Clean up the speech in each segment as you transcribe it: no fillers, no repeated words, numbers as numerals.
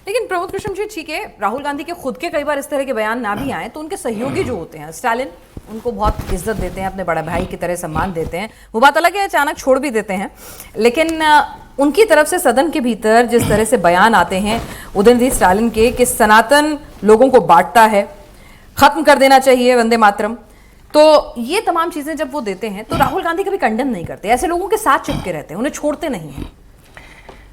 लेकिन प्रमोद कृष्ण जी, ठीक है, राहुल गांधी के खुद के कई बार इस तरह के बयान ना भी आए तो उनके सहयोगी जो होते हैं, स्टालिन, उनको बहुत इज्जत देते हैं, अपने बड़ा भाई की तरह सम्मान देते हैं। वो बात अलग है अचानक छोड़ भी देते हैं, लेकिन उनकी तरफ से सदन के भीतर जिस तरह से बयान आते हैं उदयनिधि स्टालिन के कि सनातन लोगों को बांटता है, खत्म कर देना चाहिए वंदे मातरम, तो ये तमाम चीजें जब वो देते हैं तो राहुल गांधी कभी कंडेम नहीं करते, ऐसे लोगों के साथ चिपके रहते हैं, उन्हें छोड़ते नहीं हैं।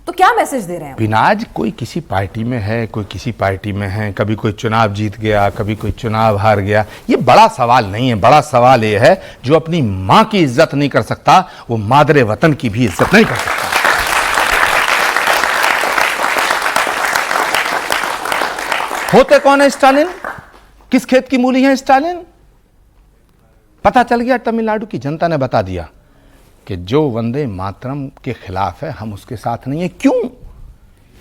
तो क्या मैसेज दे रहे हैं? पिनाज कोई किसी पार्टी में है, कोई किसी पार्टी में है, कभी कोई चुनाव जीत गया, कभी कोई चुनाव हार गया, ये बड़ा सवाल नहीं है। बड़ा सवाल ये है जो अपनी मां की इज्जत नहीं कर सकता वो मादरे वतन की भी इज्जत नहीं कर सकता। होते कौन है स्टालिन? किस खेत की मूली है स्टालिन? पता चल गया, तमिलनाडु की जनता ने बता दिया कि जो वंदे मातरम के खिलाफ है हम उसके साथ नहीं है। क्यों?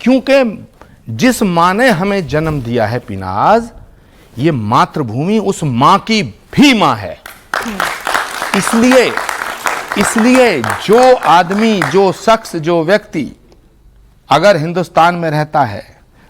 क्योंकि जिस मां ने हमें जन्म दिया है पिनाज, ये मातृभूमि उस मां की भी मां है। इसलिए जो आदमी, जो शख्स, जो व्यक्ति अगर हिंदुस्तान में रहता है,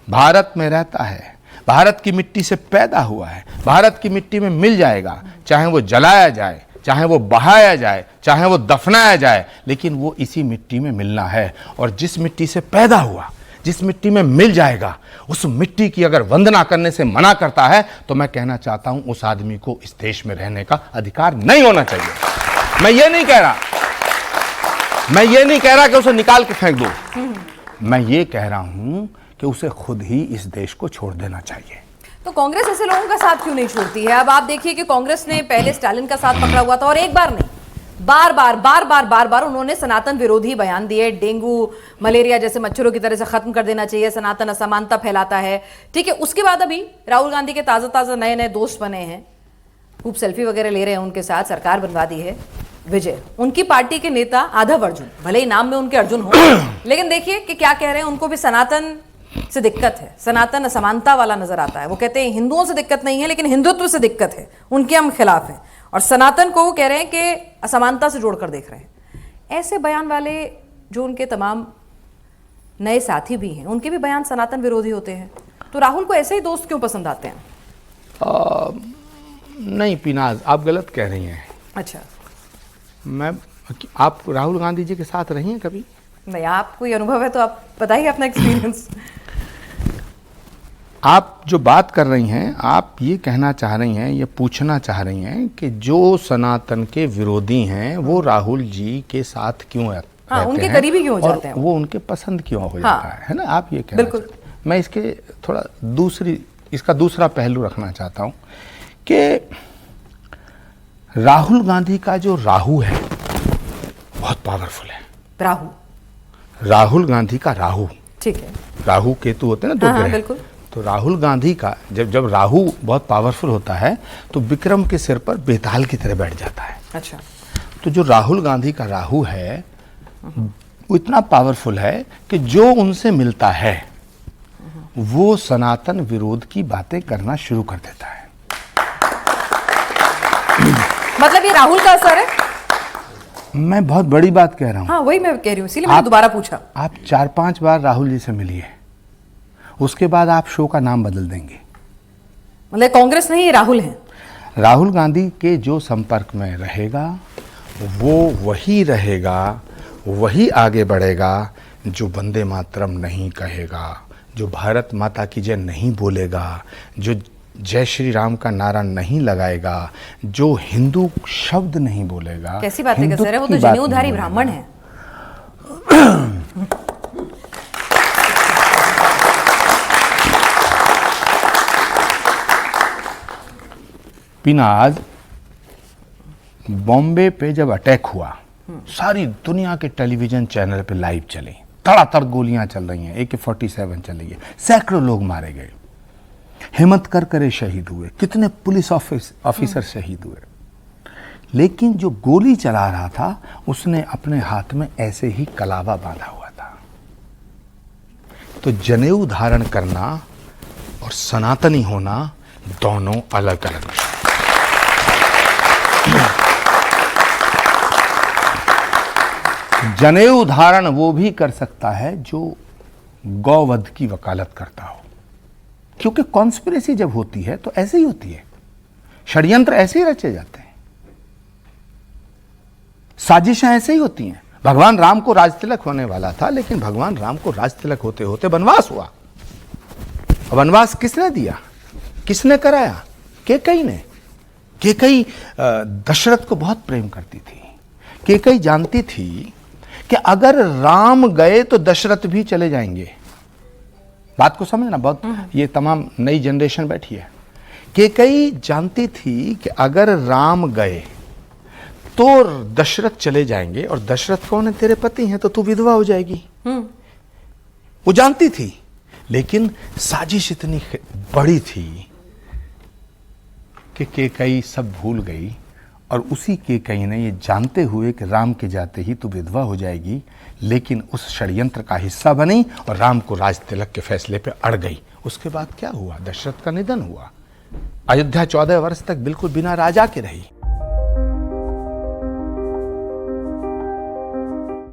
भारत में रहता है, भारत की मिट्टी से पैदा हुआ है, भारत की मिट्टी में मिल जाएगा, चाहे वो जलाया जाए, चाहे वो बहाया जाए, चाहे वो दफनाया जाए, लेकिन वो इसी मिट्टी में मिलना है। और जिस मिट्टी से पैदा हुआ, जिस मिट्टी में मिल जाएगा, उस मिट्टी की अगर वंदना करने से मना करता है तो मैं कहना चाहता हूं उस आदमी को इस देश में रहने का अधिकार नहीं होना चाहिए। मैं ये नहीं कह रहा कि उसे निकाल के फेंक दो, मैं ये कह रहा हूं कि उसे खुद ही इस देश को छोड़ देना चाहिए। तो कांग्रेस ऐसे लोगों का साथ क्यों नहीं छोड़ती है? अब आप देखिए कि कांग्रेस ने पहले स्टालिन का साथ पकड़ा हुआ था और एक बार नहीं, बार बार उन्होंने सनातन विरोधी बयान दिए। डेंगू मलेरिया जैसे मच्छरों की तरह से खत्म कर देना चाहिए, सनातन असमानता फैलाता है, ठीक है। उसके बाद अभी राहुल गांधी के ताजा नए दोस्त बने हैं, खूब सेल्फी वगैरह ले रहे हैं उनके साथ, सरकार बनवा दी है। विजय, उनकी पार्टी के नेता आधव अर्जुन, भले ही नाम में उनके अर्जुन हो, लेकिन देखिए कि क्या कह रहे हैं, उनको भी सनातन से दिक्कत है, सनातन असमानता वाला नजर आता है। वो कहते हैं हिंदुओं से दिक्कत नहीं है लेकिन हिंदुत्व से दिक्कत है, उनके हम खिलाफ हैं, और सनातन को वो कह रहे हैं कि असमानता से जोड़कर देख रहे हैं। ऐसे बयान वाले जो उनके तमाम नए साथी भी हैं, उनके भी बयान सनातन विरोधी होते हैं। तो राहुल को ऐसे ही दोस्त क्यों पसंद आते हैं? नहीं पिनाज, आप गलत कह रही हैं। अच्छा, आप राहुल गांधी जी के साथ रही हैं कभी? नहीं, आप कोई अनुभव है तो आप बताइए अपना एक्सपीरियंस। आप जो बात कर रही हैं, आप ये कहना चाह रही हैं, ये पूछना चाह रही हैं कि जो सनातन के विरोधी हैं वो राहुल जी के साथ क्यों रहते हैं, उनके करीबी क्यों हो जाते हैं, वो उनके पसंद क्यों हो जाता है ना? आप ये कहना चाहते हैं। मैं इसके थोड़ा इसका दूसरा पहलू रखना चाहता हूँ कि राहुल गांधी का जो राहु है बहुत पावरफुल है। राहुल गांधी का राहु, ठीक है, राहु केतु होते हैं ना, दो ग्रह। बिल्कुल। तो राहुल गांधी का जब राहु बहुत पावरफुल होता है तो विक्रम के सिर पर बेताल की तरह बैठ जाता है। अच्छा। तो जो राहुल गांधी का राहु है वो इतना पावरफुल है कि जो उनसे मिलता है वो सनातन विरोध की बातें करना शुरू कर देता है। मतलब ये राहुल का असर है? मैं बहुत बड़ी बात कह रहा हूँ। हाँ, वही मैं कह रही हूँ, इसीलिए मैंने दोबारा पूछा। आप 4-5 बार राहुल जी से मिलिए, उसके बाद आप शो का नाम बदल देंगे। मतलब कांग्रेस नहीं, राहुल हैं। राहुल गांधी के जो संपर्क में रहेगा वो वही रहेगा, वही आगे बढ़ेगा जो वंदे मातरम नहीं कहेगा, जो भारत माता की जय नहीं बोलेगा, जो जय श्री राम का नारा नहीं लगाएगा, जो हिंदू शब्द नहीं बोलेगा। कैसी बातें कर रहे हैं, वो तो जनेऊधारी ब्राह्मण है। पिनाज, बॉम्बे पे जब अटैक हुआ सारी दुनिया के टेलीविजन चैनल पे लाइव चली, तड़ातड़ गोलियां चल रही हैं, AK-47 चली है, सैकड़ों लोग मारे गए, हिम्मत कर शहीद हुए, कितने पुलिस ऑफिसर शहीद हुए। लेकिन जो गोली चला रहा था उसने अपने हाथ में ऐसे ही कलावा बांधा हुआ था। तो जनेऊ धारण करना और सनातनी होना दोनों अलग अलग। जनेऊ धारण वो भी कर सकता है जो गौवध की वकालत करता हो। क्योंकि कॉन्स्पिरेसी जब होती है तो ऐसे ही होती है, षड्यंत्र ऐसे ही रचे जाते हैं, साजिशें ऐसे ही होती हैं। भगवान राम को राजतिलक होने वाला था, लेकिन भगवान राम को राजतिलक होते होते वनवास हुआ। वनवास किसने दिया, किसने कराया? कैकेयी ने। कैकेयी दशरथ को बहुत प्रेम करती थी। कैकेयी जानती थी कि अगर राम गए तो दशरथ भी चले जाएंगे। बात को समझना, बहुत ये तमाम नई जनरेशन बैठी है। कैकेयी जानती थी कि अगर राम गए तो दशरथ चले जाएंगे, और दशरथ कौन है? तेरे पति हैं, तो तू विधवा हो जाएगी। वो जानती थी, लेकिन साजिश इतनी बड़ी थी कि कैकेयी सब भूल गई। और उसी कैकेयी ने ये जानते हुए कि राम के जाते ही तू विधवा हो जाएगी, लेकिन उस षड्यंत्र का हिस्सा बनी और राम को राजतिलक के फैसले पे अड़ गई। उसके बाद क्या हुआ? दशरथ का निधन हुआ। अयोध्या 14 वर्ष तक बिल्कुल बिना राजा के रही।